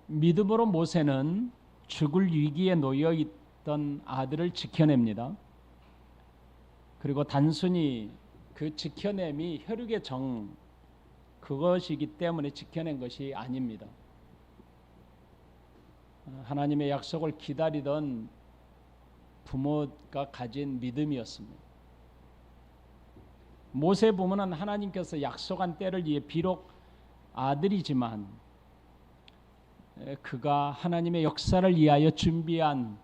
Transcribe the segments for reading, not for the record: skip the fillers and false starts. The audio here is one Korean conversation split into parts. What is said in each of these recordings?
믿음으로 모세는 죽을 위기에 놓여 있던 아들을 지켜냅니다. 그리고 단순히 그 지켜냄이 혈육의 정 그것이기 때문에 지켜낸 것이 아닙니다. 하나님의 약속을 기다리던 부모가 가진 믿음이었습니다. 모세 부모는 하나님께서 약속한 때를 위해 비록 아들이지만 그가 하나님의 역사를 위하여 준비한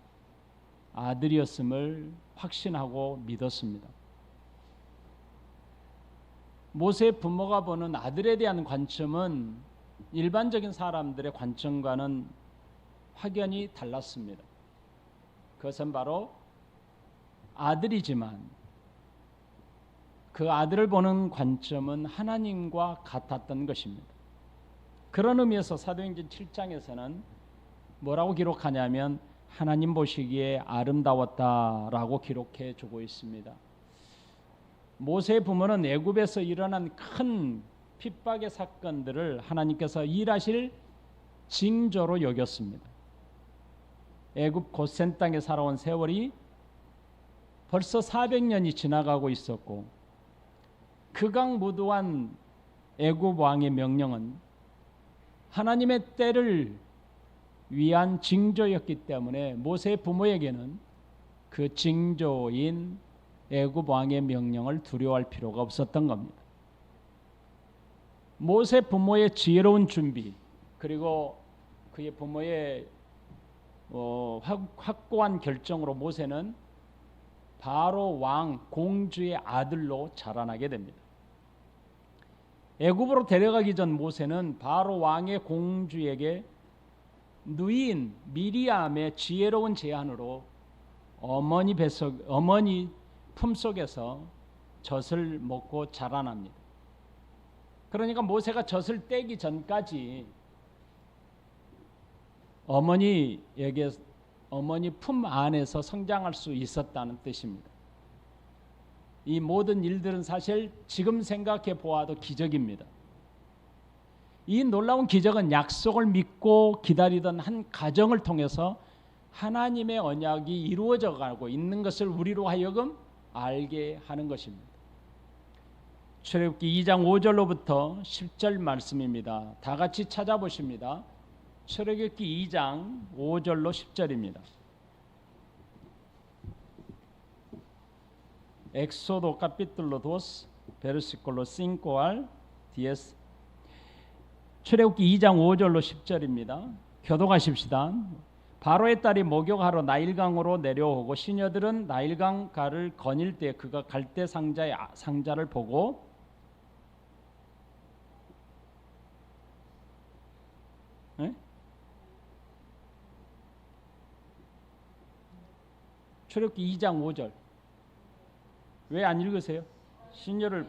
아들이었음을 확신하고 믿었습니다. 모세 부모가 보는 아들에 대한 관점은 일반적인 사람들의 관점과는 확연히 달랐습니다. 그것은 바로 아들이지만 그 아들을 보는 관점은 하나님과 같았던 것입니다. 그런 의미에서 사도행전 7장에서는 뭐라고 기록하냐면 하나님 보시기에 아름다웠다라고 기록해 주고 있습니다. 모세의 부모는 애굽에서 일어난 큰 핍박의 사건들을 하나님께서 일하실 징조로 여겼습니다. 애굽 고센 땅에 살아온 세월이 벌써 400년이 지나가고 있었고 극악무도한 애굽 왕의 명령은 하나님의 때를 위한 징조였기 때문에 모세의 부모에게는 그 징조인 애굽 왕의 명령을 두려워할 필요가 없었던 겁니다. 모세 부모의 지혜로운 준비 그리고 그의 부모의 확고한 결정으로 모세는 바로 왕 공주의 아들로 자라나게 됩니다. 애굽으로 데려가기 전 모세는 바로 왕의 공주에게 누이인 미리암의 지혜로운 제안으로 어머니 품속에서 젖을 먹고 자라납니다. 그러니까 모세가 젖을 떼기 전까지 어머니 품 안에서 성장할 수 있었다는 뜻입니다. 이 모든 일들은 사실 지금 생각해 보아도 기적입니다. 이 놀라운 기적은 약속을 믿고 기다리던 한 가정을 통해서 하나님의 언약이 이루어져 가고 있는 것을 우리로 하여금 알게 하는 것입니다. 출애굽기 2장 5절로부터 10절 말씀입니다. 다 같이 찾아보십니다. 출애굽기 2장 5절로 10절입니다. Éxodo capítulo 2 versículo 5 al 10. 출애굽기 2장 5절로 10절입니다. 교독하십시다. 바로의 딸이 목욕하러 나일강으로 내려오고 시녀들은 나일강 가를 거닐 때 그가 갈대 상자를 보고 출애굽기 2장 5절 왜 안 읽으세요? 시녀를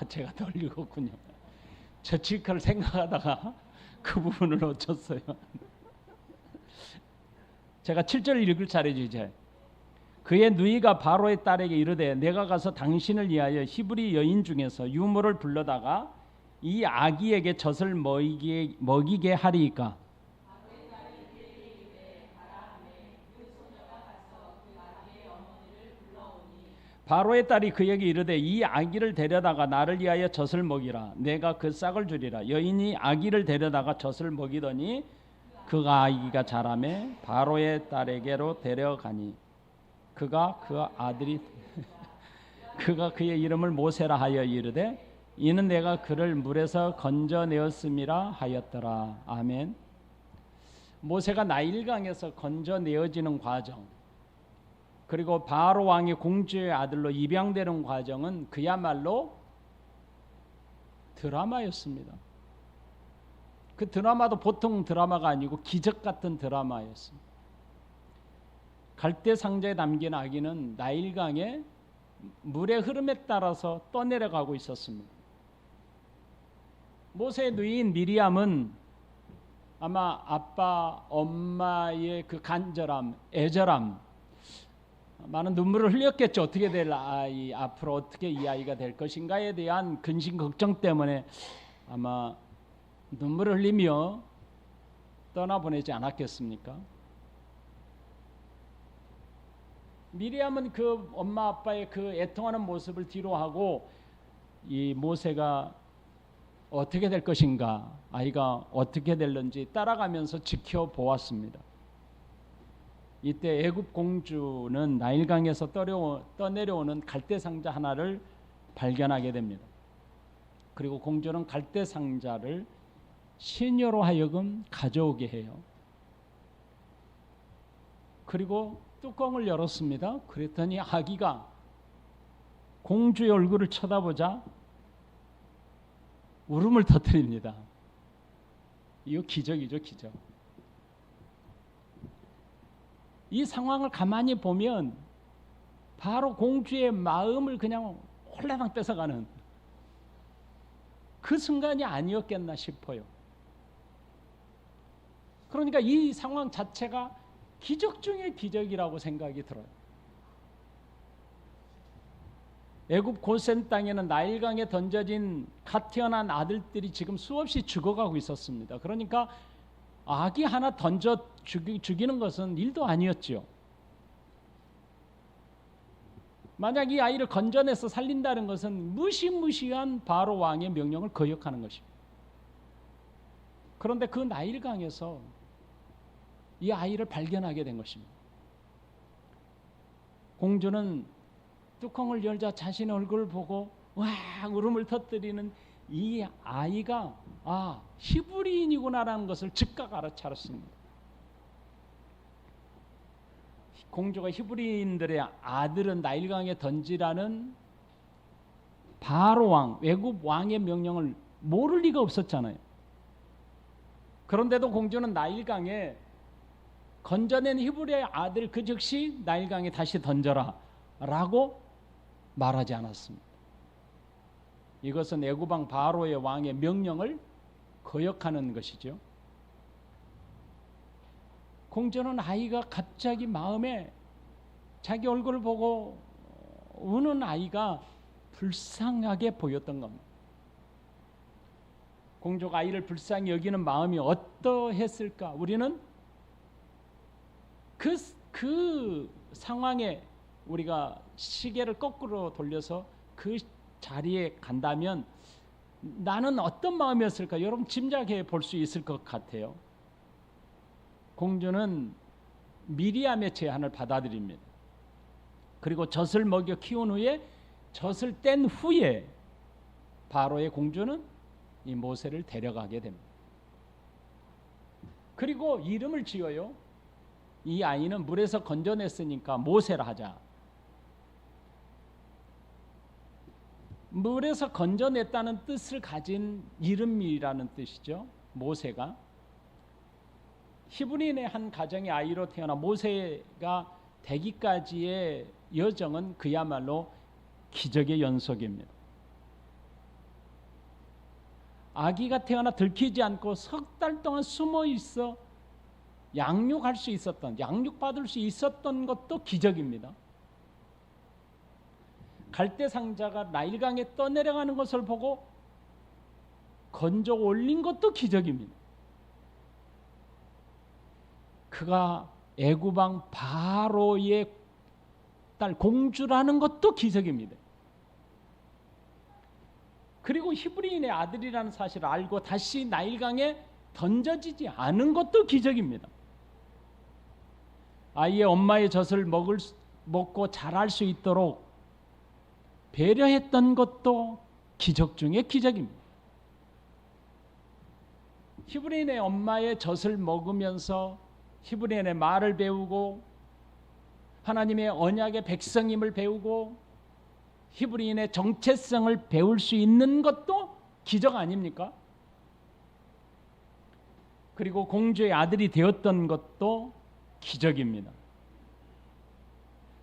제가 덜 읽었군요. 저 칠칼 생각하다가 그 부분을 놓쳤어요. 제가 7절 읽을 차례죠 이제. 그의 누이가 바로의 딸에게 이르되 내가 가서 당신을 위하여 히브리 여인 중에서 유모를 불러다가 이 아기에게 젖을 먹이게 하리이까. 바로의 딸이 그에게 이르되 이 아기를 데려다가 나를 위하여 젖을 먹이라. 내가 그 싹을 주리라. 여인이 아기를 데려다가 젖을 먹이더니 그 아기가 자라매 바로의 딸에게로 데려가니 그가 그의 이름을 모세라 하여 이르되 이는 내가 그를 물에서 건져내었음이라 하였더라. 아멘. 모세가 나일강에서 건져내어지는 과정 그리고 바로 왕의 공주의 아들로 입양되는 과정은 그야말로 드라마였습니다. 그 드라마도 보통 드라마가 아니고 기적 같은 드라마였습니다. 갈대 상자에 담긴 아기는 나일강의 물의 흐름에 따라서 떠내려가고 있었습니다. 모세의 누이인 미리암은 아마 아빠, 엄마의 그 간절함, 애절함, 많은 눈물을 흘렸겠죠. 어떻게 될 아이, 앞으로 어떻게 이 아이가 될 것인가에 대한 근심 걱정 때문에 아마 눈물을 흘리며 떠나보내지 않았겠습니까? 미리암은 그 엄마 아빠의 그 애통하는 모습을 뒤로하고 이 모세가 어떻게 될 것인가, 아이가 어떻게 될는지 따라가면서 지켜보았습니다. 이때 애굽 공주는 나일강에서 떠내려오는 갈대 상자 하나를 발견하게 됩니다. 그리고 공주는 갈대 상자를 시녀로 하여금 가져오게 해요. 그리고 뚜껑을 열었습니다. 그랬더니 아기가 공주의 얼굴을 쳐다보자 울음을 터뜨립니다. 이거 기적이죠, 기적. 이 상황을 가만히 보면 바로 공주의 마음을 그냥 홀라당 뺏어가는 그 순간이 아니었겠나 싶어요. 그러니까 이 상황 자체가 기적 중의 기적이라고 생각이 들어요. 애굽 고센 땅에는 나일강에 던져진 갓 태어난 아들들이 지금 수없이 죽어가고 있었습니다. 그러니까 아기 하나 던져 죽이는 것은 일도 아니었죠. 만약 이 아이를 건져내서 살린다는 것은 무시무시한 바로 왕의 명령을 거역하는 것입니다. 그런데 그 나일강에서 이 아이를 발견하게 된 것입니다. 공주는 뚜껑을 열자 자신의 얼굴을 보고 와 울음을 터뜨리는 이 아이가 히브리인이구나라는 것을 즉각 알아차렸습니다. 공주가 히브리인들의 아들은 나일강에 던지라는 바로 왕, 애굽 왕의 명령을 모를 리가 없었잖아요. 그런데도 공주는 나일강에 건져낸 히브리의 아들 그 즉시 나일강에 다시 던져라 라고 말하지 않았습니다. 이것은 애굽왕 바로의 왕의 명령을 거역하는 것이죠. 공주는 아이가 갑자기 마음에 자기 얼굴을 보고 우는 아이가 불쌍하게 보였던 겁니다. 공주가 아이를 불쌍히 여기는 마음이 어떠했을까? 우리는 그 상황에 우리가 시계를 거꾸로 돌려서 그 자리에 간다면 나는 어떤 마음이었을까? 여러분 짐작해 볼 수 있을 것 같아요. 공주는 미리암의 제안을 받아들입니다. 그리고 젖을 먹여 키운 후에 젖을 뗀 후에 바로의 공주는 이 모세를 데려가게 됩니다. 그리고 이름을 지어요. 이 아이는 물에서 건져냈으니까 모세라 하자. 물에서 건져냈다는 뜻을 가진 이름이라는 뜻이죠. 모세가 히브리인의 한 가정의 아이로 태어나 모세가 되기까지의 여정은 그야말로 기적의 연속입니다. 아기가 태어나 들키지 않고 석 달 동안 숨어 있어 양육할 수 있었던, 양육받을 수 있었던 것도 기적입니다. 갈대 상자가 나일강에 떠내려가는 것을 보고 건져 올린 것도 기적입니다. 그가 애굽왕 바로의 딸 공주라는 것도 기적입니다. 그리고 히브리인의 아들이라는 사실을 알고 다시 나일강에 던져지지 않은 것도 기적입니다. 아이의 엄마의 젖을 먹고 자랄 수 있도록 배려했던 것도 기적 중의 기적입니다. 히브리인의 엄마의 젖을 먹으면서 히브리인의 말을 배우고 하나님의 언약의 백성임을 배우고 히브리인의 정체성을 배울 수 있는 것도 기적 아닙니까? 그리고 공주의 아들이 되었던 것도 기적입니다.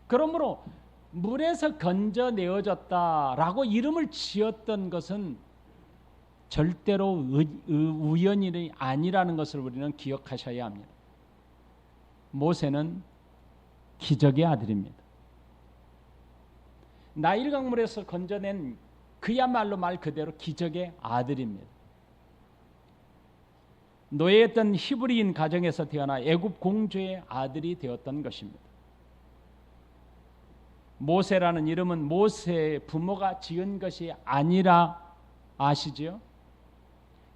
그러므로 물에서 건져내어졌다라고 이름을 지었던 것은 절대로 우연이 아니라는 것을 우리는 기억하셔야 합니다. 모세는 기적의 아들입니다. 나일 강물에서 건져낸 그야말로 말 그대로 기적의 아들입니다. 노예였던 히브리인 가정에서 태어나 애굽 공주의 아들이 되었던 것입니다. 모세라는 이름은 모세의 부모가 지은 것이 아니라 아시지요?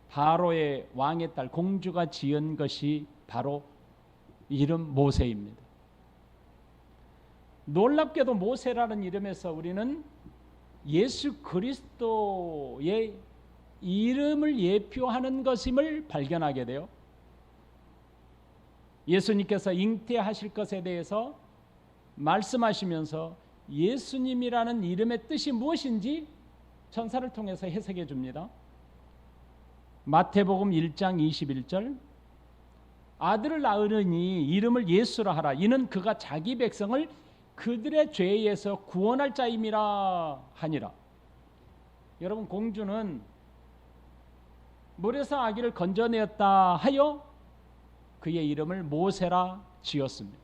바로의 왕의 딸 공주가 지은 것이 바로 이름 모세입니다. 놀랍게도 모세라는 이름에서 우리는 예수 그리스도의 이름을 예표하는 것임을 발견하게 돼요. 예수님께서 잉태하실 것에 대해서 말씀하시면서 예수님이라는 이름의 뜻이 무엇인지 천사를 통해서 해석해 줍니다. 마태복음 1장 21절 아들을 낳으니 이름을 예수라 하라. 이는 그가 자기 백성을 그들의 죄에서 구원할 자임이라 하니라. 여러분, 공주는 물에서 아기를 건져내었다 하여 그의 이름을 모세라 지었습니다.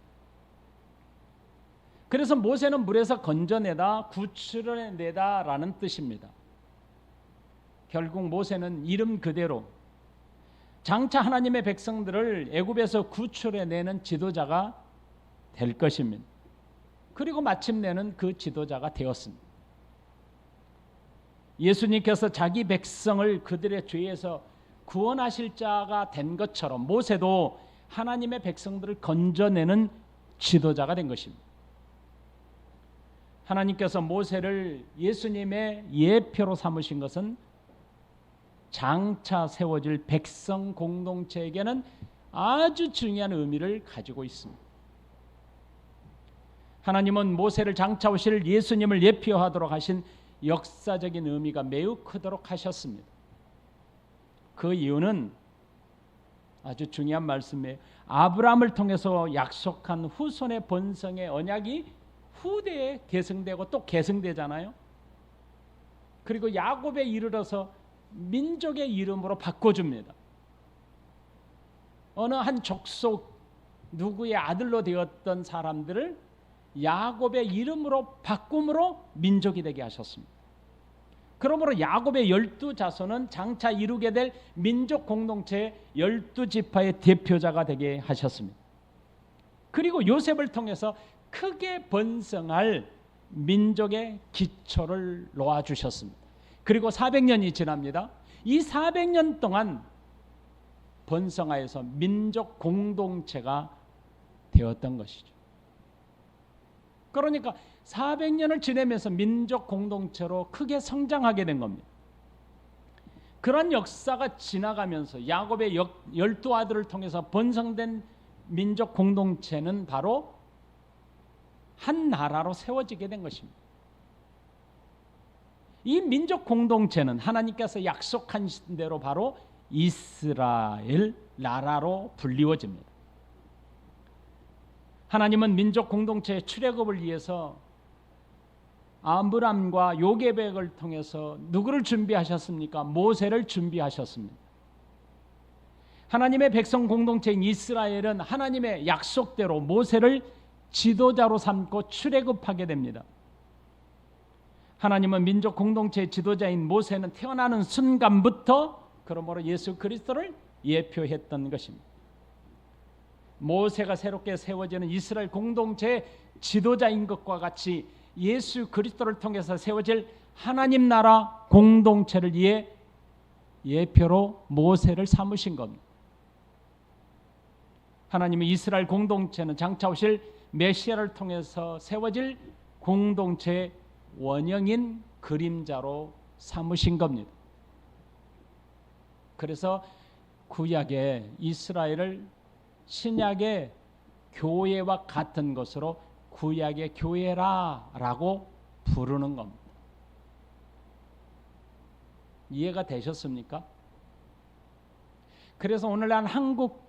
그래서 모세는 물에서 건져내다, 구출해내다 라는 뜻입니다. 결국 모세는 이름 그대로 장차 하나님의 백성들을 애굽에서 구출해내는 지도자가 될 것입니다. 그리고 마침내는 그 지도자가 되었습니다. 예수님께서 자기 백성을 그들의 죄에서 구원하실 자가 된 것처럼 모세도 하나님의 백성들을 건져내는 지도자가 된 것입니다. 하나님께서 모세를 예수님의 예표로 삼으신 것은 장차 세워질 백성 공동체에게는 아주 중요한 의미를 가지고 있습니다. 하나님은 모세를 장차 오실 예수님을 예표하도록 하신 역사적인 의미가 매우 크도록 하셨습니다. 그 이유는 아주 중요한 말씀이에요. 아브라함을 통해서 약속한 후손의 번성의 언약이 후대에 계승되고 또 계승되잖아요. 그리고 야곱에 이르러서 민족의 이름으로 바꿔줍니다. 어느 한 족속 누구의 아들로 되었던 사람들을 야곱의 이름으로 바꿈으로 민족이 되게 하셨습니다. 그러므로 야곱의 12자손은 장차 이루게 될 민족 공동체의 12지파의 대표자가 되게 하셨습니다. 그리고 요셉을 통해서 크게 번성할 민족의 기초를 놓아주셨습니다. 그리고 400년이 지납니다. 이 400년 동안 번성하여서 민족 공동체가 되었던 것이죠. 그러니까 400년을 지내면서 민족 공동체로 크게 성장하게 된 겁니다. 그런 역사가 지나가면서 야곱의 12아들을 통해서 번성된 민족 공동체는 바로 한 나라로 세워지게 된 것입니다. 이 민족 공동체는 하나님께서 약속한 대로 바로 이스라엘 나라로 불리워집니다. 하나님은 민족 공동체의 출애굽을 위해서 아브람과 요게백을 통해서 누구를 준비하셨습니까? 모세를 준비하셨습니다. 하나님의 백성 공동체인 이스라엘은 하나님의 약속대로 모세를 지도자로 삼고 출애굽하게 됩니다. 하나님은 민족 공동체의 지도자인 모세는 태어나는 순간부터 그러므로 예수 그리스도를 예표했던 것입니다. 모세가 새롭게 세워지는 이스라엘 공동체의 지도자인 것과 같이 예수 그리스도를 통해서 세워질 하나님 나라 공동체를 위해 예표로 모세를 삼으신 겁니다. 하나님은 이스라엘 공동체는 장차 오실 메시아를 통해서 세워질 공동체의 원형인 그림자로 삼으신 겁니다. 그래서 구약의 이스라엘을 신약의 교회와 같은 것으로 구약의 교회라라고 부르는 겁니다. 이해가 되셨습니까? 그래서 오늘날 한국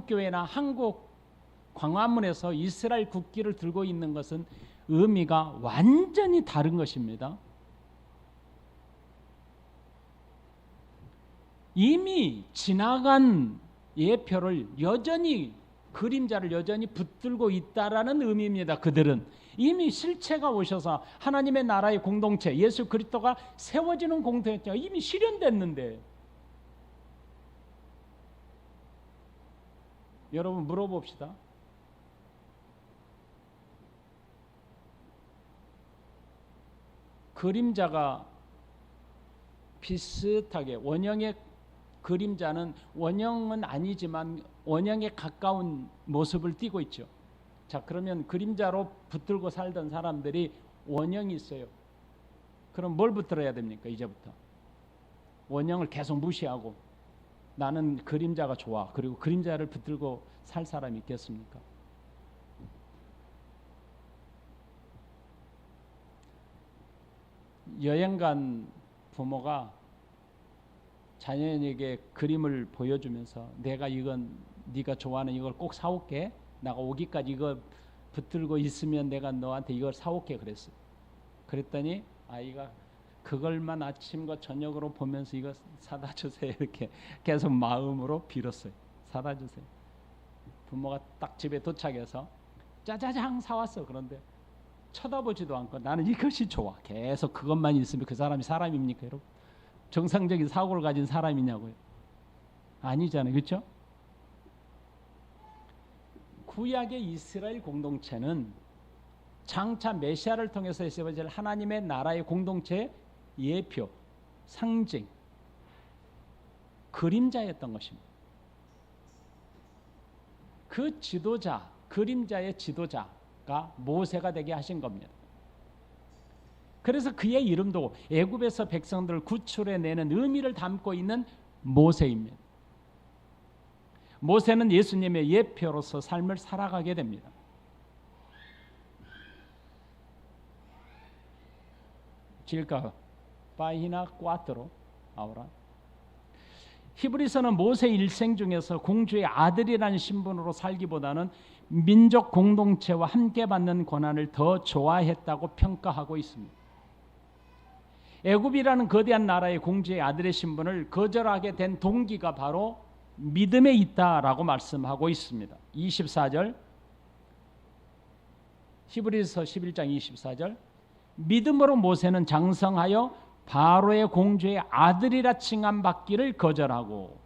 교회나 한국 광화문에서 이스라엘 국기를 들고 있는 것은 의미가 완전히 다른 것입니다. 이미 지나간 예표를 여전히 그림자를 여전히 붙들고 있다라는 의미입니다. 그들은 이미 실체가 오셔서 하나님의 나라의 공동체, 예수 그리스도가 세워지는 공동체가 이미 실현됐는데, 여러분 물어봅시다. 그림자가 비슷하게, 원형의 그림자는 원형은 아니지만 원형에 가까운 모습을 띠고 있죠. 자, 그러면 그림자로 붙들고 살던 사람들이 원형이 있어요. 그럼 뭘 붙들어야 됩니까? 이제부터 원형을 계속 무시하고 나는 그림자가 좋아, 그리고 그림자를 붙들고 살 사람이 있겠습니까? 여행 간 부모가 자녀에게 그림을 보여주면서 내가 이건 네가 좋아하는 이걸 꼭 사올게, 나가 오기까지 이거 붙들고 있으면 내가 너한테 이걸 사올게 그랬어요. 그랬더니 아이가 그걸만 아침과 저녁으로 보면서 이거 사다 주세요 이렇게 계속 마음으로 빌었어요. 사다 주세요. 부모가 딱 집에 도착해서 짜자장 사왔어. 그런데 쳐다보지도 않고 나는 이것이 좋아, 계속 그것만 있으면 그 사람이 사람입니까 여러분? 정상적인 사고를 가진 사람이냐고요? 아니잖아요. 그렇죠? 구약의 이스라엘 공동체는 장차 메시아를 통해서 세워질 하나님의 나라의 공동체의 예표, 상징, 그림자였던 것입니다. 그 지도자, 그림자의 지도자가 모세가 되게 하신 겁니다. 그래서 그의 이름도 애굽에서 백성들을 구출해내는 의미를 담고 있는 모세입니다. 모세는 예수님의 예표로서 삶을 살아가게 됩니다. circa página 4 ahora. 히브리서는 모세 일생 중에서 공주의 아들이라는 신분으로 살기보다는 민족 공동체와 함께 받는 권한을 더 좋아했다고 평가하고 있습니다. 애굽이라는 거대한 나라의 공주의 아들의 신분을 거절하게 된 동기가 바로 믿음에 있다라고 말씀하고 있습니다. 24절, 히브리서 11장 24절, 믿음으로 모세는 장성하여 바로의 공주의 아들이라 칭함받기를 거절하고,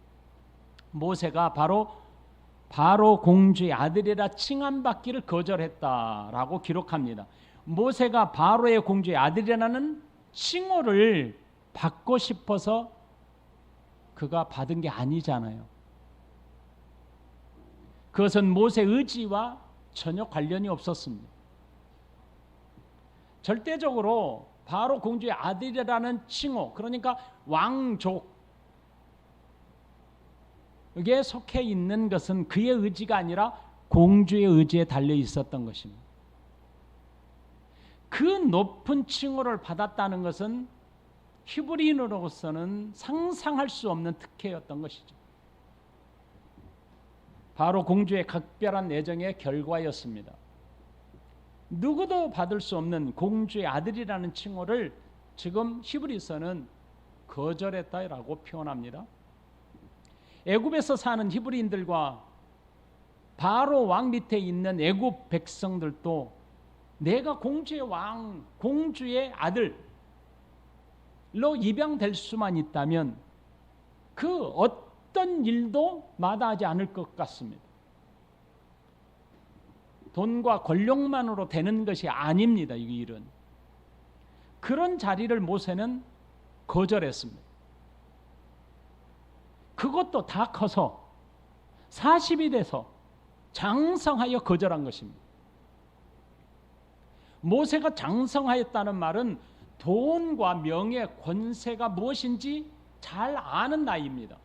모세가 바로 공주의 아들이라 칭함받기를 거절했다라고 기록합니다. 모세가 바로의 공주의 아들이라는 칭호를 받고 싶어서 그가 받은 게 아니잖아요. 그것은 모세 의지와 전혀 관련이 없었습니다. 절대적으로 바로 공주의 아들이라는 칭호, 그러니까 왕족에 속해 있는 것은 그의 의지가 아니라 공주의 의지에 달려 있었던 것입니다. 그 높은 칭호를 받았다는 것은 히브리인으로서는 상상할 수 없는 특혜였던 것이죠. 바로 공주의 각별한 애정의 결과였습니다. 누구도 받을 수 없는 공주의 아들이라는 칭호를 지금 히브리서는 거절했다라고 표현합니다. 애굽에서 사는 히브리인들과 바로 왕 밑에 있는 애굽 백성들도 내가 공주의 왕, 공주의 아들로 입양될 수만 있다면 그 어떤 일도 마다하지 않을 것 같습니다. 돈과 권력만으로 되는 것이 아닙니다. 이 일은. 그런 자리를 모세는 거절했습니다. 그것도 다 커서 40이 돼서 장성하여 거절한 것입니다. 모세가 장성하였다는 말은 돈과 명예, 권세가 무엇인지 잘 아는 나이입니다.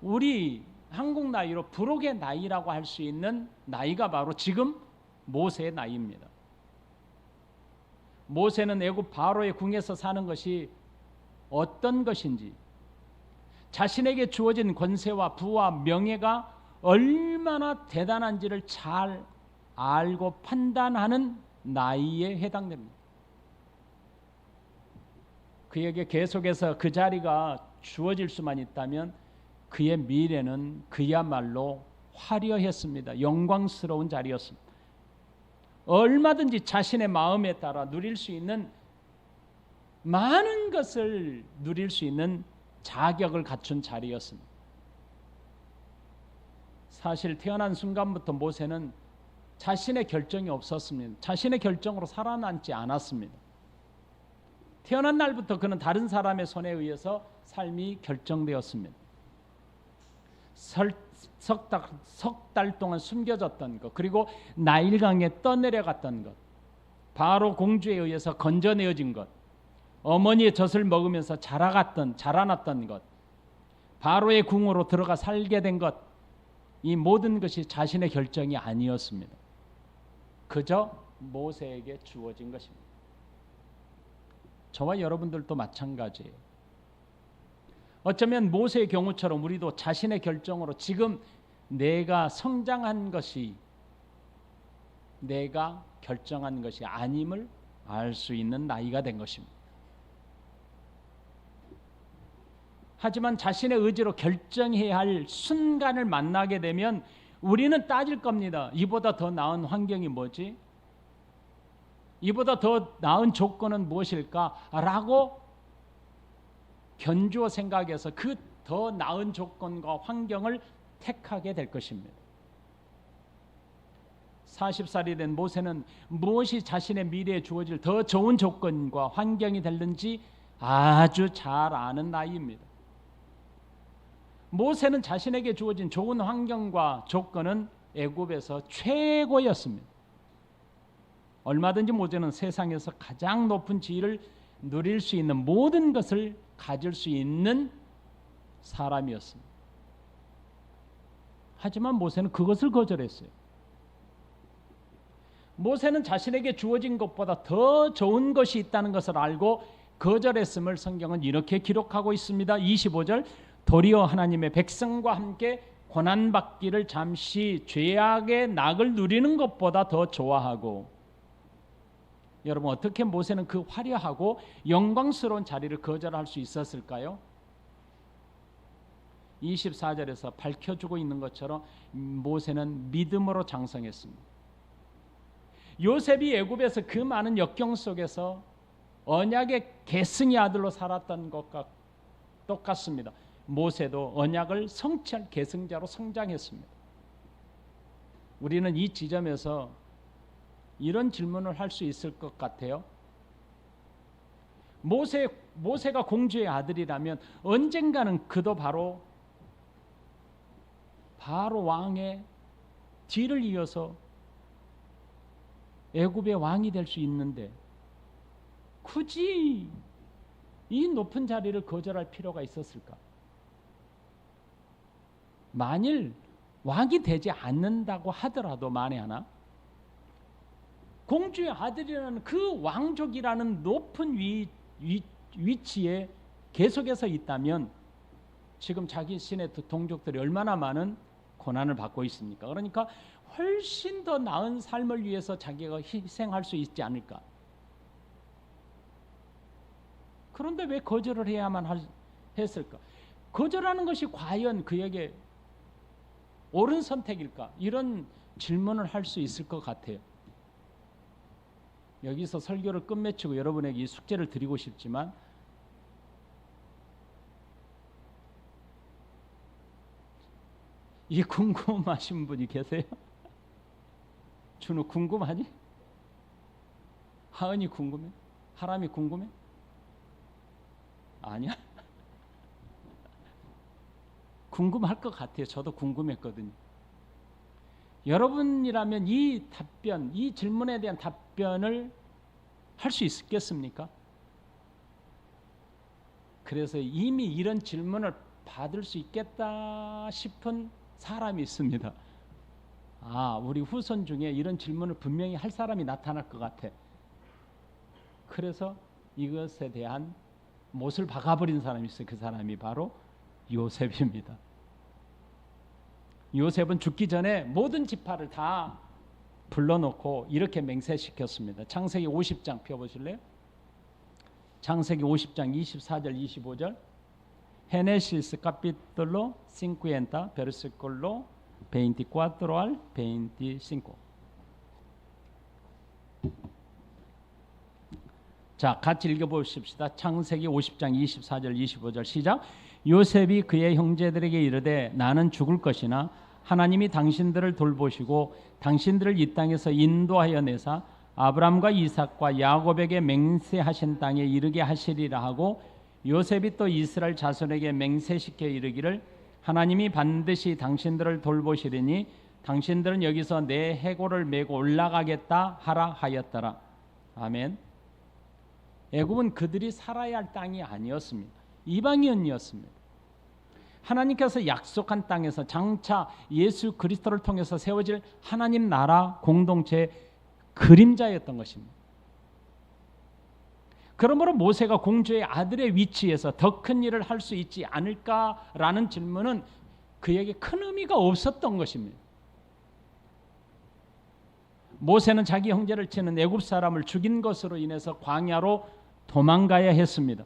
우리 한국 나이로 부록의 나이라고 할 수 있는 나이가 바로 지금 모세의 나이입니다. 모세는 애굽 바로의 궁에서 사는 것이 어떤 것인지, 자신에게 주어진 권세와 부와 명예가 얼마나 대단한지를 잘 알고 판단하는 나이에 해당됩니다. 그에게 계속해서 그 자리가 주어질 수만 있다면 그의 미래는 그야말로 화려했습니다. 영광스러운 자리였습니다. 얼마든지 자신의 마음에 따라 누릴 수 있는 많은 것을 누릴 수 있는 자격을 갖춘 자리였습니다. 사실 태어난 순간부터 모세는 자신의 결정이 없었습니다. 자신의 결정으로 살아남지 않았습니다. 태어난 날부터 그는 다른 사람의 손에 의해서 삶이 결정되었습니다. 석 달 동안 숨겨졌던 것, 그리고 나일강에 떠내려갔던 것, 바로 공주에 의해서 건져내어진 것, 어머니의 젖을 먹으면서 자라났던 것, 바로의 궁으로 들어가 살게 된 것, 이 모든 것이 자신의 결정이 아니었습니다. 그저 모세에게 주어진 것입니다. 저와 여러분들도 마찬가지예요. 어쩌면 모세의 경우처럼 우리도 자신의 결정으로 지금 내가 성장한 것이 내가 결정한 것이 아님을 알 수 있는 나이가 된 것입니다. 하지만 자신의 의지로 결정해야 할 순간을 만나게 되면 우리는 따질 겁니다. 이보다 더 나은 환경이 뭐지? 이보다 더 나은 조건은 무엇일까? 라고 견주어 생각해서 그 더 나은 조건과 환경을 택하게 될 것입니다. 40살이 된 모세는 무엇이 자신의 미래에 주어질 더 좋은 조건과 환경이 될는지 아주 잘 아는 나이입니다. 모세는 자신에게 주어진 좋은 환경과 조건은 애굽에서 최고였습니다. 얼마든지 모세는 세상에서 가장 높은 지위를 누릴 수 있는 모든 것을 가질 수 있는 사람이었습니다. 하지만 모세는 그것을 거절했어요. 모세는 자신에게 주어진 것보다 더 좋은 것이 있다는 것을 알고 거절했음을 성경은 이렇게 기록하고 있습니다. 25절, 도리어 하나님의 백성과 함께 고난받기를 잠시 죄악의 낙을 누리는 것보다 더 좋아하고. 여러분, 어떻게 모세는 그 화려하고 영광스러운 자리를 거절할 수 있었을까요? 24절에서 밝혀주고 있는 것처럼 모세는 믿음으로 장성했습니다. 요셉이 애굽에서 그 많은 역경 속에서 언약의 계승의 아들로 살았던 것과 똑같습니다. 모세도 언약을 성취할 계승자로 성장했습니다. 우리는 이 지점에서 이런 질문을 할 수 있을 것 같아요. 모세가 공주의 아들이라면 언젠가는 그도 바로 왕의 뒤를 이어서 애굽의 왕이 될 수 있는데 굳이 이 높은 자리를 거절할 필요가 있었을까? 만일 왕이 되지 않는다고 하더라도 만에 하나 공주의 아들이라는 그 왕족이라는 높은 위치에 계속해서 있다면 지금 자기 신의 동족들이 얼마나 많은 고난을 받고 있습니까? 그러니까 훨씬 더 나은 삶을 위해서 자기가 희생할 수 있지 않을까? 그런데 왜 거절을 해야만 했을까? 거절하는 것이 과연 그에게 옳은 선택일까? 이런 질문을 할 수 있을 것 같아요. 여기서 설교를 끝맺히고 여러분에게 이 숙제를 드리고 싶지만 이 궁금하신 분이 계세요? 준우 궁금하니? 하은이 궁금해? 하람이 궁금해? 아니야? 궁금할 것 같아요. 저도 궁금했거든요. 여러분이라면 이 질문에 대한 답변을 할 수 있겠습니까? 그래서 이미 이런 질문을 받을 수 있겠다 싶은 사람이 있습니다. 우리 후손 중에 이런 질문을 분명히 할 사람이 나타날 것 같아. 그래서 이것에 대한 못을 박아버린 사람이 있어요. 그 사람이 바로 요셉입니다. 요셉은 죽기 전에 모든 지파를 다 불러놓고 이렇게 맹세시켰습니다. 창세기 50장 펴보실래요? 창세기 50장 24절 25절. Génesis capítulo 50 versículo 24 al 25. 자, 같이 읽어보십시다. 창세기 50장 24절 25절 시작. 요셉이 그의 형제들에게 이르되 나는 죽을 것이나 하나님이 당신들을 돌보시고 당신들을 이 땅에서 인도하여 내사 아브람과 이삭과 야곱에게 맹세하신 땅에 이르게 하시리라 하고 요셉이 또 이스라엘 자손에게 맹세시켜 이르기를 하나님이 반드시 당신들을 돌보시리니 당신들은 여기서 내 해골을 메고 올라가겠다 하라 하였더라. 아멘. 애굽은 그들이 살아야 할 땅이 아니었습니다. 이방인이었습니다. 하나님께서 약속한 땅에서 장차 예수 그리스도를 통해서 세워질 하나님 나라 공동체의 그림자였던 것입니다. 그러므로 모세가 공주의 아들의 위치에서 더 큰 일을 할 수 있지 않을까라는 질문은 그에게 큰 의미가 없었던 것입니다. 모세는 자기 형제를 치는 애굽 사람을 죽인 것으로 인해서 광야로 도망가야 했습니다.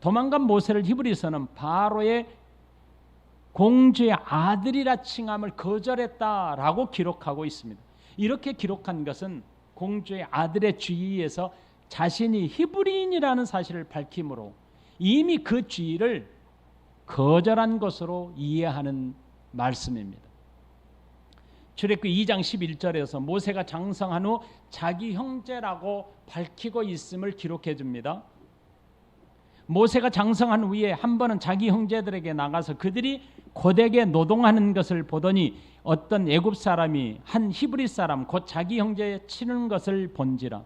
도망간 모세를 히브리서는 바로의 공주의 아들이라 칭함을 거절했다라고 기록하고 있습니다. 이렇게 기록한 것은 공주의 아들의 지위에서 자신이 히브리인이라는 사실을 밝히므로 이미 그 지위를 거절한 것으로 이해하는 말씀입니다. 출애굽기 2장 11절에서 모세가 장성한 후 자기 형제라고 밝히고 있음을 기록해 줍니다. 모세가 장성한 후에 한 번은 자기 형제들에게 나가서 그들이 고되게 노동하는 것을 보더니 어떤 애굽 사람이 한 히브리 사람 곧 자기 형제에 치는 것을 본지라.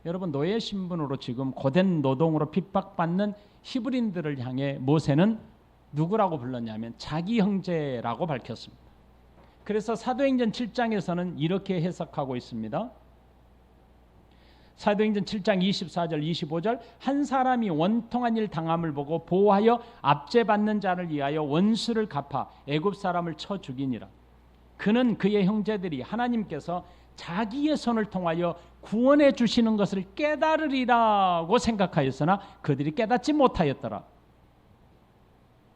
여러분, 노예 신분으로 지금 고된 노동으로 핍박받는 히브리인들을 향해 모세는 누구라고 불렀냐면 자기 형제라고 밝혔습니다. 그래서 사도행전 7장에서는 이렇게 해석하고 있습니다. 사도행전 7장 24절 25절 한 사람이 원통한 일 당함을 보고 보호하여 압제받는 자를 위하여 원수를 갚아 애굽 사람을 쳐 죽이니라. 그는 그의 형제들이 하나님께서 자기의 손을 통하여 구원해 주시는 것을 깨달으리라고 생각하였으나 그들이 깨닫지 못하였더라.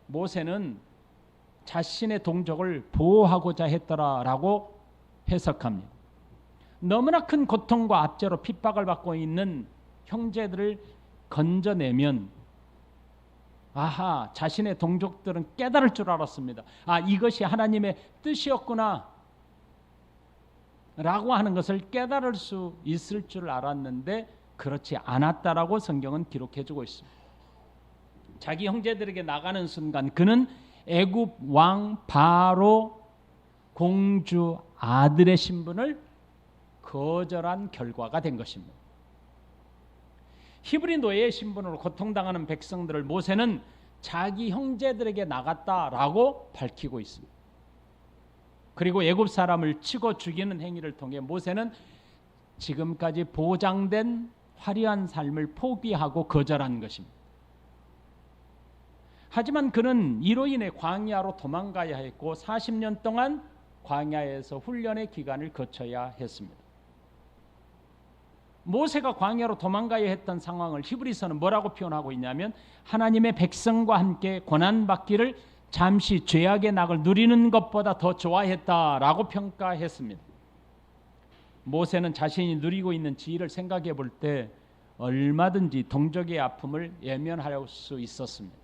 모세는 자신의 동족을 보호하고자 했더라라고 해석합니다. 너무나 큰 고통과 압제로 핍박을 받고 있는 형제들을 건져내면 아하, 자신의 동족들은 깨달을 줄 알았습니다. 아, 이것이 하나님의 뜻이었구나 라고 하는 것을 깨달을 수 있을 줄 알았는데 그렇지 않았다라고 성경은 기록해주고 있습니다. 자기 형제들에게 나가는 순간 그는 애굽 왕 바로 공주 아들의 신분을 거절한 결과가 된 것입니다. 히브리 노예의 신분으로 고통당하는 백성들을 모세는 자기 형제들에게 나갔다라고 밝히고 있습니다. 그리고 애굽 사람을 치고 죽이는 행위를 통해 모세는 지금까지 보장된 화려한 삶을 포기하고 거절한 것입니다. 하지만 그는 이로 인해 광야로 도망가야 했고 40년 동안 광야에서 훈련의 기간을 거쳐야 했습니다. 모세가 광야로 도망가야 했던 상황을 히브리서는 뭐라고 표현하고 있냐면 하나님의 백성과 함께 고난받기를 잠시 죄악의 낙을 누리는 것보다 더 좋아했다라고 평가했습니다. 모세는 자신이 누리고 있는 지위를 생각해 볼 때 얼마든지 동족의 아픔을 예면할 수 있었습니다.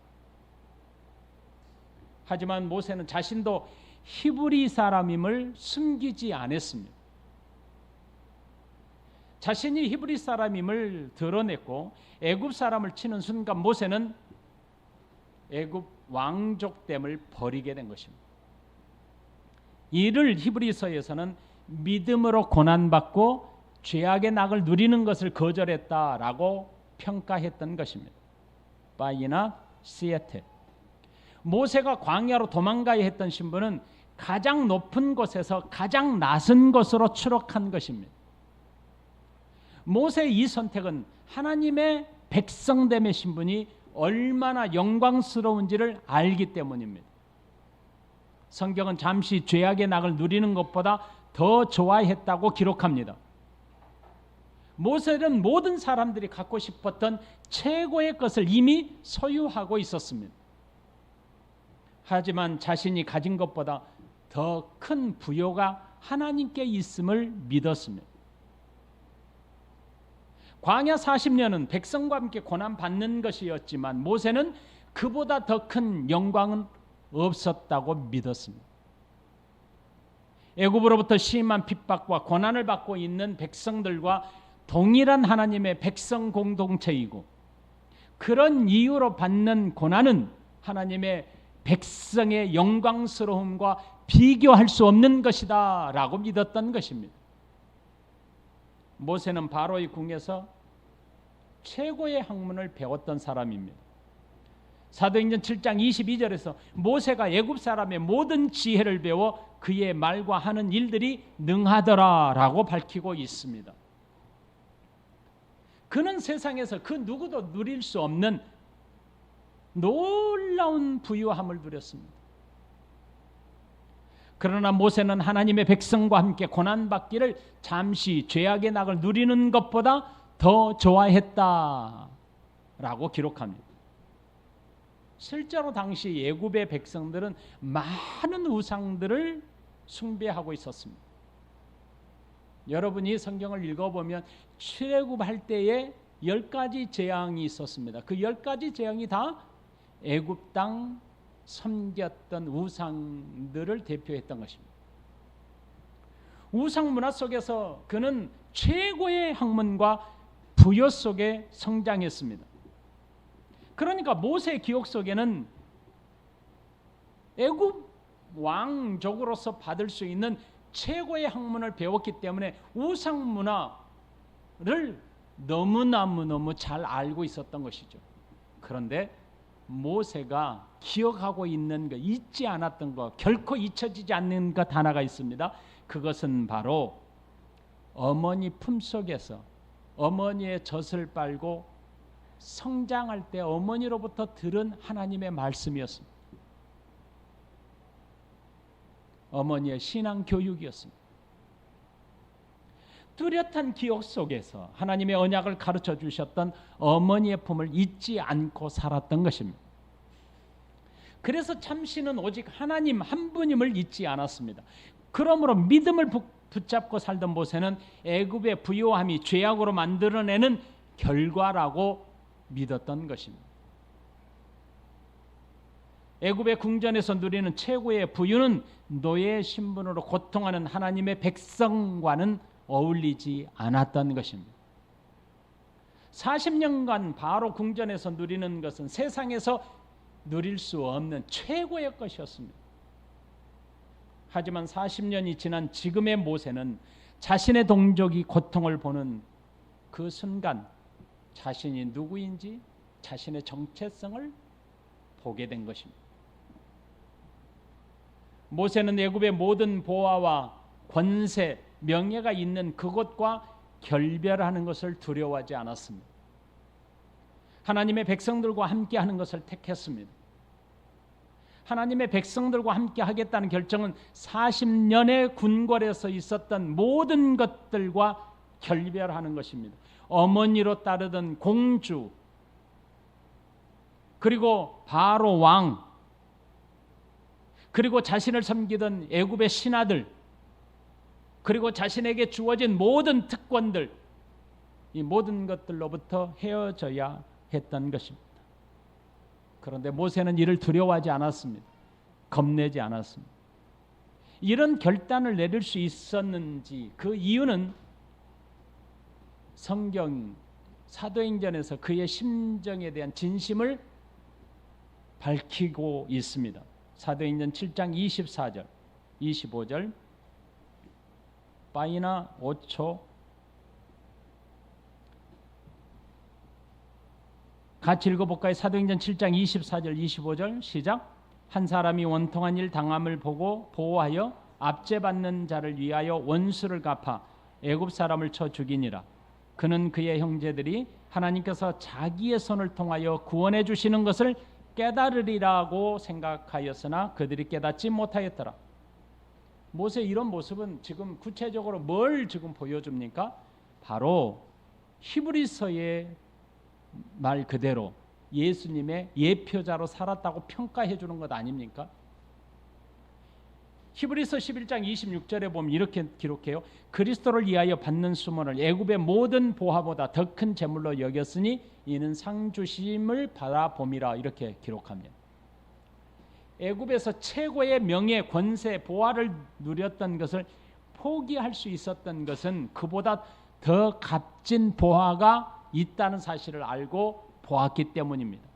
하지만 모세는 자신도 히브리 사람임을 숨기지 않았습니다. 자신이 히브리 사람임을 드러냈고 애굽 사람을 치는 순간 모세는 애굽 왕족됨을 버리게 된 것입니다. 이를 히브리서에서는 믿음으로 고난받고 죄악의 낙을 누리는 것을 거절했다라고 평가했던 것입니다. 바이나 시에테. 모세가 광야로 도망가야 했던 신분은 가장 높은 곳에서 가장 낮은 곳으로 추락한 것입니다. 모세의 이 선택은 하나님의 백성됨의 신분이 얼마나 영광스러운지를 알기 때문입니다. 성경은 잠시 죄악의 낙을 누리는 것보다 더 좋아했다고 기록합니다. 모세는 모든 사람들이 갖고 싶었던 최고의 것을 이미 소유하고 있었습니다. 하지만 자신이 가진 것보다 더 큰 부요가 하나님께 있음을 믿었습니다. 광야 40년은 백성과 함께 고난받는 것이었지만 모세는 그보다 더 큰 영광은 없었다고 믿었습니다. 애굽으로부터 심한 핍박과 고난을 받고 있는 백성들과 동일한 하나님의 백성 공동체이고, 그런 이유로 받는 고난은 하나님의 백성의 영광스러움과 비교할 수 없는 것이다 라고 믿었던 것입니다. 모세는 바로의 궁에서 최고의 학문을 배웠던 사람입니다. 사도행전 7장 22절에서 모세가 애굽 사람의 모든 지혜를 배워 그의 말과 하는 일들이 능하더라 라고 밝히고 있습니다. 그는 세상에서 그 누구도 누릴 수 없는 놀라운 부유함을 누렸습니다. 그러나 모세는 하나님의 백성과 함께 고난받기를 잠시 죄악의 낙을 누리는 것보다 더 좋아했다라고 기록합니다. 실제로 당시 애굽의 백성들은 많은 우상들을 숭배하고 있었습니다. 여러분이 성경을 읽어보면 출애굽할 때에 10가지 재앙이 있었습니다. 그 10가지 재앙이 다 애굽 땅 섬겼던 우상들을 대표했던 것입니다. 우상 문화 속에서 그는 최고의 학문과 부여 속에 성장했습니다. 그러니까 모세의 기억 속에는 애굽 왕족으로서 받을 수 있는 최고의 학문을 배웠기 때문에 우상 문화를 너무 잘 알고 있었던 것이죠. 그런데 모세가 기억하고 있는 것, 잊지 않았던 것, 결코 잊혀지지 않는 것 하나가 있습니다. 그것은 바로 어머니 품속에서 어머니의 젖을 빨고 성장할 때 어머니로부터 들은 하나님의 말씀이었습니다. 어머니의 신앙 교육이었습니다. 뚜렷한 기억 속에서 하나님의 언약을 가르쳐 주셨던 어머니의 품을 잊지 않고 살았던 것입니다. 그래서 참신은 오직 하나님 한 분임을 잊지 않았습니다. 그러므로 믿음을 붙잡고 살던 모세는 애굽의 부요함이 죄악으로 만들어내는 결과라고 믿었던 것입니다. 애굽의 궁전에서 누리는 최고의 부유는 노예 신분으로 고통하는 하나님의 백성과는 어울리지 않았던 것입니다. 40년간 바로 궁전에서 누리는 것은 세상에서 누릴 수 없는 최고의 것이었습니다. 하지만 40년이 지난 지금의 모세는 자신의 동족이 고통을 보는 그 순간 자신이 누구인지 자신의 정체성을 보게 된 것입니다. 모세는 애굽의 모든 보화와 권세, 명예가 있는 그곳과 결별하는 것을 두려워하지 않았습니다. 하나님의 백성들과 함께 하는 것을 택했습니다. 하나님의 백성들과 함께 하겠다는 결정은 40년의 궁궐에서 있었던 모든 것들과 결별하는 것입니다. 어머니로 따르던 공주, 그리고 바로 왕, 그리고 자신을 섬기던 애굽의 신하들, 그리고 자신에게 주어진 모든 특권들, 이 모든 것들로부터 헤어져야 했던 것입니다. 그런데 모세는 이를 두려워하지 않았습니다. 겁내지 않았습니다. 이런 결단을 내릴 수 있었는지 그 이유는 성경 사도행전에서 그의 심정에 대한 진심을 밝히고 있습니다. 사도행전 7장 24절, 25절, 빠이나 5초, 같이 읽어볼까요? 사도행전 7장 24절, 25절 시작. 한 사람이 원통한 일 당함을 보고 보호하여 압제받는 자를 위하여 원수를 갚아 애굽 사람을 쳐 죽이니라. 그는 그의 형제들이 하나님께서 자기의 손을 통하여 구원해 주시는 것을 깨달으리라고 생각하였으나 그들이 깨닫지 못하였더라. 모세의 이런 모습은 지금 구체적으로 뭘 지금 보여줍니까? 바로 히브리서의 말 그대로 예수님의 예표자로 살았다고 평가해 주는 것 아닙니까? 히브리서 11장 26절에 보면 이렇게 기록해요. 그리스도를 위하여 받는 수모를 애굽의 모든 보화보다 더 큰 재물로 여겼으니 이는 상 주심을 바라봄이라 이렇게 기록합니다. 애굽에서 최고의 명예, 권세, 보화를 누렸던 것을 포기할 수 있었던 것은 그보다 더 값진 보화가 있다는 사실을 알고 보았기 때문입니다.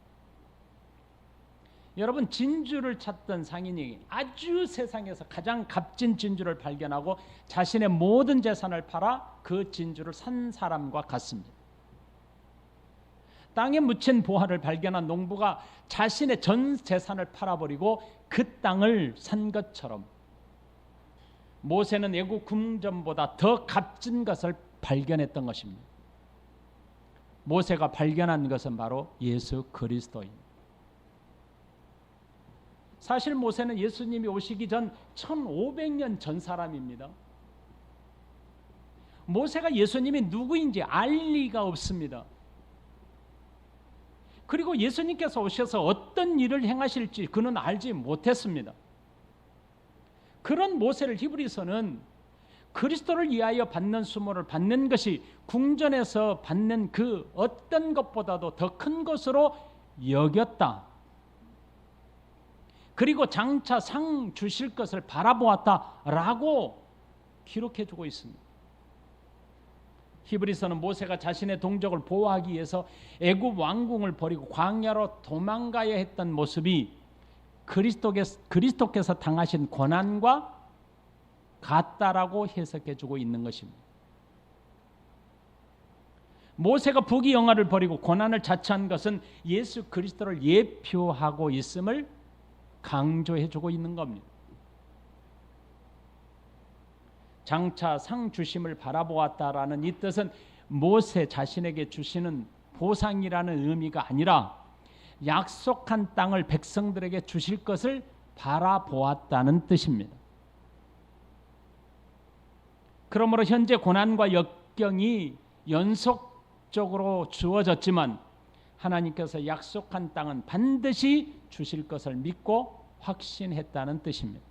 여러분, 진주를 찾던 상인이 아주 세상에서 가장 값진 진주를 발견하고 자신의 모든 재산을 팔아 그 진주를 산 사람과 같습니다. 땅에 묻힌 보화를 발견한 농부가 자신의 전 재산을 팔아버리고 그 땅을 산 것처럼 모세는 애국 궁전보다 더 값진 것을 발견했던 것입니다. 모세가 발견한 것은 바로 예수 그리스도입니다. 사실 모세는 예수님이 오시기 전 1500년 전 사람입니다. 모세가 예수님이 누구인지 알 리가 없습니다. 그리고 예수님께서 오셔서 어떤 일을 행하실지 그는 알지 못했습니다. 그런 모세를 히브리서는 그리스도를 위하여 받는 수모를 받는 것이 궁전에서 받는 그 어떤 것보다도 더 큰 것으로 여겼다. 그리고 장차 상 주실 것을 바라보았다라고 기록해주고 있습니다. 히브리서는 모세가 자신의 동족을 보호하기 위해서 애굽 왕궁을 버리고 광야로 도망가야 했던 모습이 그리스도께서 당하신 고난과 같다라고 해석해주고 있는 것입니다. 모세가 부귀영화를 버리고 고난을 자처한 것은 예수 그리스도를 예표하고 있음을 강조해주고 있는 겁니다. 장차 상 주심을 바라보았다라는 이 뜻은 모세 자신에게 주시는 보상이라는 의미가 아니라 약속한 땅을 백성들에게 주실 것을 바라보았다는 뜻입니다. 그러므로 현재 고난과 역경이 연속적으로 주어졌지만 하나님께서 약속한 땅은 반드시 주실 것을 믿고 확신했다는 뜻입니다.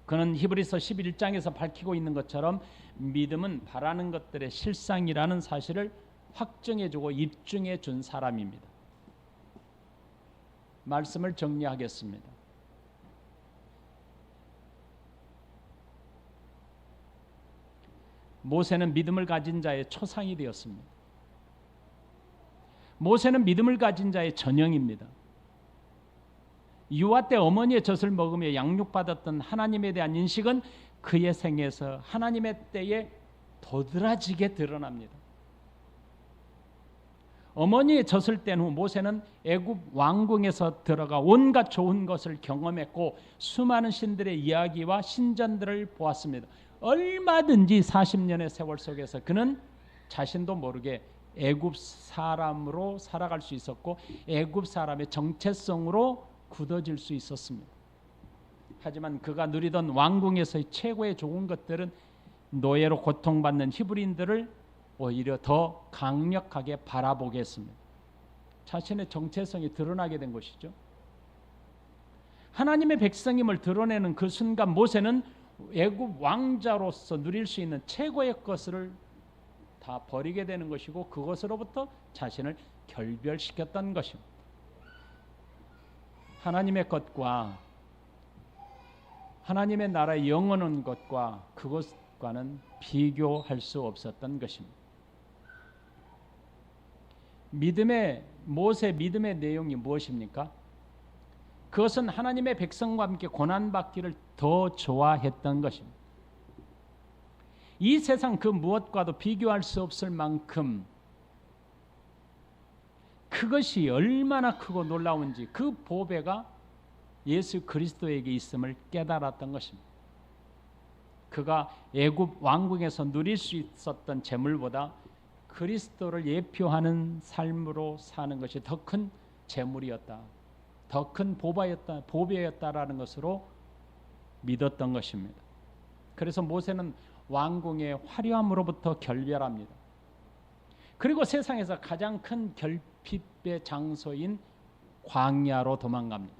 그는 히브리서 11장에서 밝히고 있는 것처럼 믿음은 바라는 것들의 실상이라는 사실을 확정해주고 입증해 준 사람입니다. 말씀을 정리하겠습니다. 모세는 믿음을 가진 자의 초상이 되었습니다. 모세는 믿음을 가진 자의 전형입니다. 유아 때 어머니의 젖을 먹으며 양육받았던 하나님에 대한 인식은 그의 생에서 하나님의 때에 도드라지게 드러납니다. 어머니의 젖을 뗀 후 모세는 애굽 왕궁에서 들어가 온갖 좋은 것을 경험했고 수많은 신들의 이야기와 신전들을 보았습니다. 얼마든지 40년의 세월 속에서 그는 자신도 모르게 애굽 사람으로 살아갈 수 있었고 애굽 사람의 정체성으로 굳어질 수 있었습니다. 하지만 그가 누리던 왕궁에서의 최고의 좋은 것들은 노예로 고통받는 히브리인들을 오히려 더 강력하게 바라보게 했습니다. 자신의 정체성이 드러나게 된 것이죠. 하나님의 백성임을 드러내는 그 순간 모세는 애굽 왕자로서 누릴 수 있는 최고의 것을 다 버리게 되는 것이고 그것으로부터 자신을 결별시켰던 것입니다. 하나님의 것과 하나님의 나라의 영원한 것과 그것과는 비교할 수 없었던 것입니다. 모세 믿음의 내용이 무엇입니까? 그것은 하나님의 백성과 함께 고난받기를 더 좋아했던 것입니다. 이 세상 그 무엇과도 비교할 수 없을 만큼 그것이 얼마나 크고 놀라운지 그 보배가 예수 그리스도에게 있음을 깨달았던 것입니다. 그가 애굽 왕궁에서 누릴 수 있었던 재물보다 그리스도를 예표하는 삶으로 사는 것이 더 큰 재물이었다. 더 큰 보배였다라는 것으로 믿었던 것입니다. 그래서 모세는 왕궁의 화려함으로부터 결별합니다. 그리고 세상에서 가장 큰 결핍의 장소인 광야로 도망갑니다.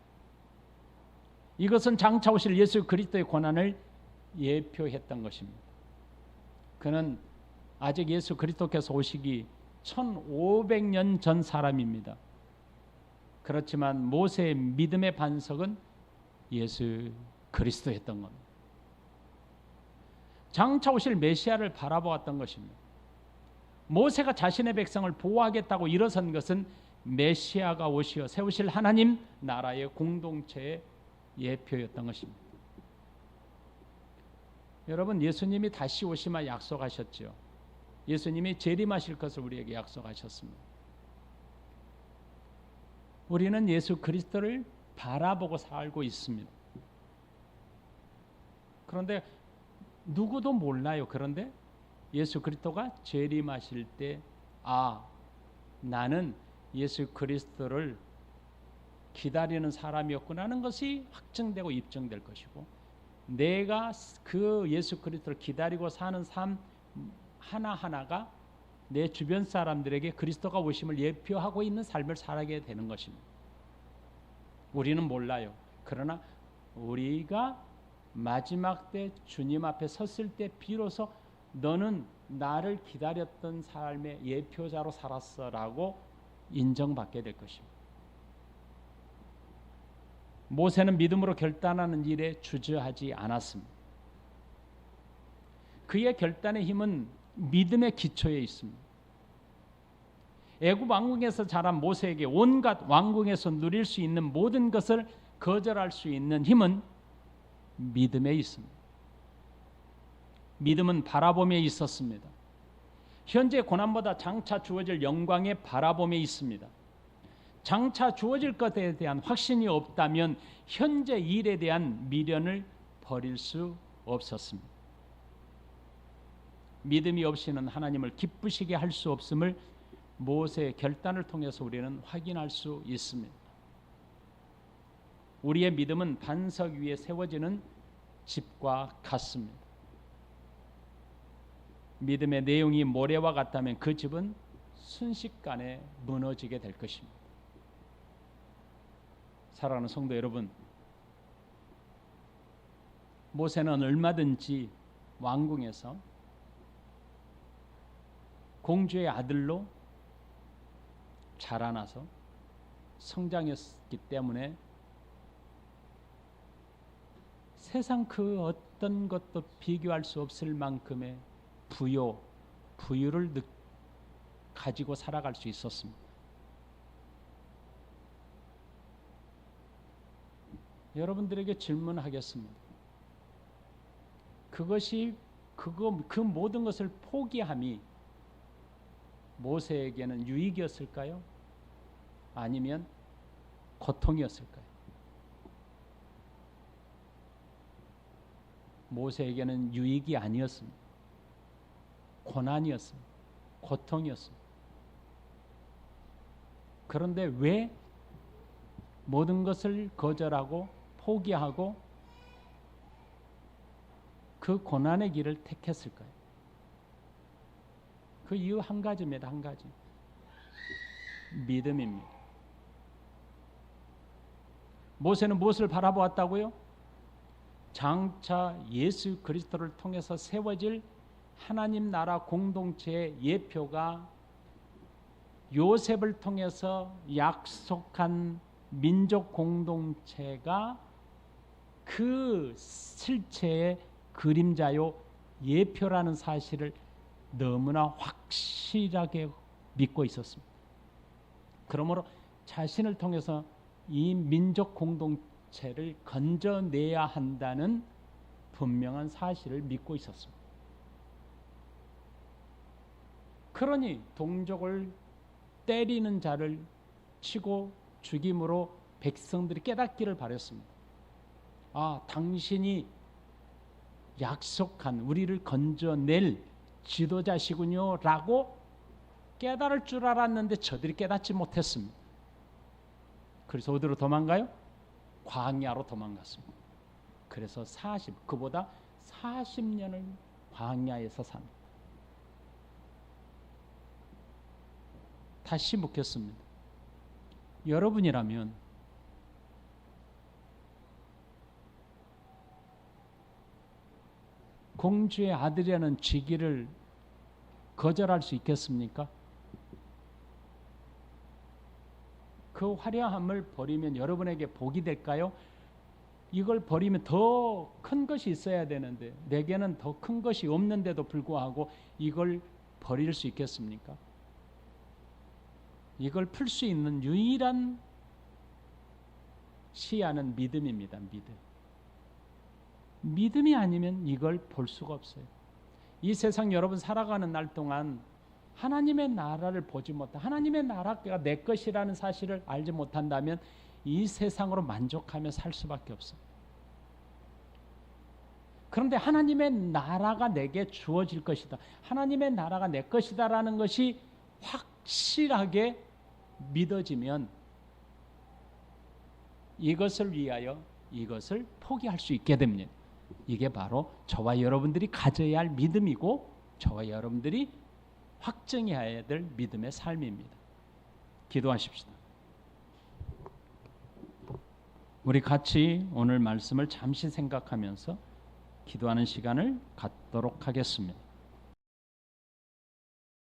이것은 장차 오실 예수 그리스도의 고난을 예표했던 것입니다. 그는 아직 예수 그리스도께서 오시기 1500년 전 사람입니다. 그렇지만 모세의 믿음의 반석은 예수 그리스도였던 겁니다. 장차 오실 메시아를 바라보았던 것입니다. 모세가 자신의 백성을 보호하겠다고 일어선 것은 메시아가 오시어 세우실 하나님 나라의 공동체의 예표였던 것입니다. 여러분, 예수님이 다시 오시마 약속하셨죠. 예수님이 재림하실 것을 우리에게 약속하셨습니다. 우리는 예수 그리스도를 바라보고 살고 있습니다. 그런데 누구도 몰라요. 그런데 예수 그리스도가 재림하실 때, 나는 예수 그리스도를 기다리는 사람이었구나는 것이 확증되고 입증될 것이고, 내가 그 예수 그리스도를 기다리고 사는 삶 하나하나가 내 주변 사람들에게 그리스도가 오심을 예표하고 있는 삶을 살아가게 되는 것입니다. 우리는 몰라요. 그러나 우리가 마지막 때 주님 앞에 섰을 때 비로소 너는 나를 기다렸던 삶의 예표자로 살았어라고 인정받게 될 것입니다. 모세는 믿음으로 결단하는 일에 주저하지 않았습니다. 그의 결단의 힘은 믿음의 기초에 있습니다. 애굽 왕궁에서 자란 모세에게 온갖 왕궁에서 누릴 수 있는 모든 것을 거절할 수 있는 힘은 믿음에 있습니다. 믿음은 바라봄에 있었습니다. 현재 고난보다 장차 주어질 영광의 바라봄에 있습니다. 장차 주어질 것에 대한 확신이 없다면 현재 일에 대한 미련을 버릴 수 없었습니다. 믿음이 없이는 하나님을 기쁘시게 할 수 없음을 모세의 결단을 통해서 우리는 확인할 수 있습니다. 우리의 믿음은 반석 위에 세워지는 집과 같습니다. 믿음의 내용이 모래와 같다면 그 집은 순식간에 무너지게 될 것입니다. 사랑하는 성도 여러분, 모세는 얼마든지 왕궁에서 공주의 아들로 자라나서 성장했기 때문에 세상 그 어떤 것도 비교할 수 없을 만큼의 부유를 가지고 살아갈 수 있었습니다. 여러분들에게 질문하겠습니다. 그 모든 것을 포기함이 모세에게는 유익이었을까요? 아니면 고통이었을까요? 모세에게는 유익이 아니었습니다. 고난이었습니다. 고통이었습니다. 그런데 왜 모든 것을 거절하고 포기하고 그 고난의 길을 택했을까요? 그 이유 한 가지입니다. 한 가지. 믿음입니다. 모세는 무엇을 바라보았다고요? 장차 예수 그리스도를 통해서 세워질 하나님 나라 공동체의 예표가 요셉을 통해서 약속한 민족 공동체가 그 실체의 그림자요 예표라는 사실을 너무나 확실하게 믿고 있었습니다. 그러므로 자신을 통해서 이 민족 공동체를 건져내야 한다는 분명한 사실을 믿고 있었습니다. 그러니 동족을 때리는 자를 치고 죽임으로 백성들이 깨닫기를 바랬습니다. 당신이 약속한 우리를 건져낼 지도자시군요 라고 깨달을 줄 알았는데 저들이 깨닫지 못했습니다. 그래서 어디로 도망가요? 광야로 도망갔습니다. 그래서 그보다 40년을 광야에서 삽니다. 다시 묻겠습니다. 여러분이라면 공주의 아들이라는 직위를 거절할 수 있겠습니까? 그 화려함을 버리면 여러분에게 복이 될까요? 이걸 버리면 더 큰 것이 있어야 되는데 내게는 더 큰 것이 없는데도 불구하고 이걸 버릴 수 있겠습니까? 이걸 풀 수 있는 유일한 시야는 믿음입니다. 믿음이 아니면 이걸 볼 수가 없어요. 이 세상 여러분 살아가는 날 동안 하나님의 나라를 보지 못한, 하나님의 나라가 내 것이라는 사실을 알지 못한다면 이 세상으로 만족하며 살 수밖에 없어요. 그런데 하나님의 나라가 내게 주어질 것이다, 하나님의 나라가 내 것이다라는 것이 확실하게 믿어지면 이것을 위하여 이것을 포기할 수 있게 됩니다. 이게 바로 저와 여러분들이 가져야 할 믿음이고 저와 여러분들이 확증해야 될 믿음의 삶입니다. 기도하십시다. 우리 같이 오늘 말씀을 잠시 생각하면서 기도하는 시간을 갖도록 하겠습니다.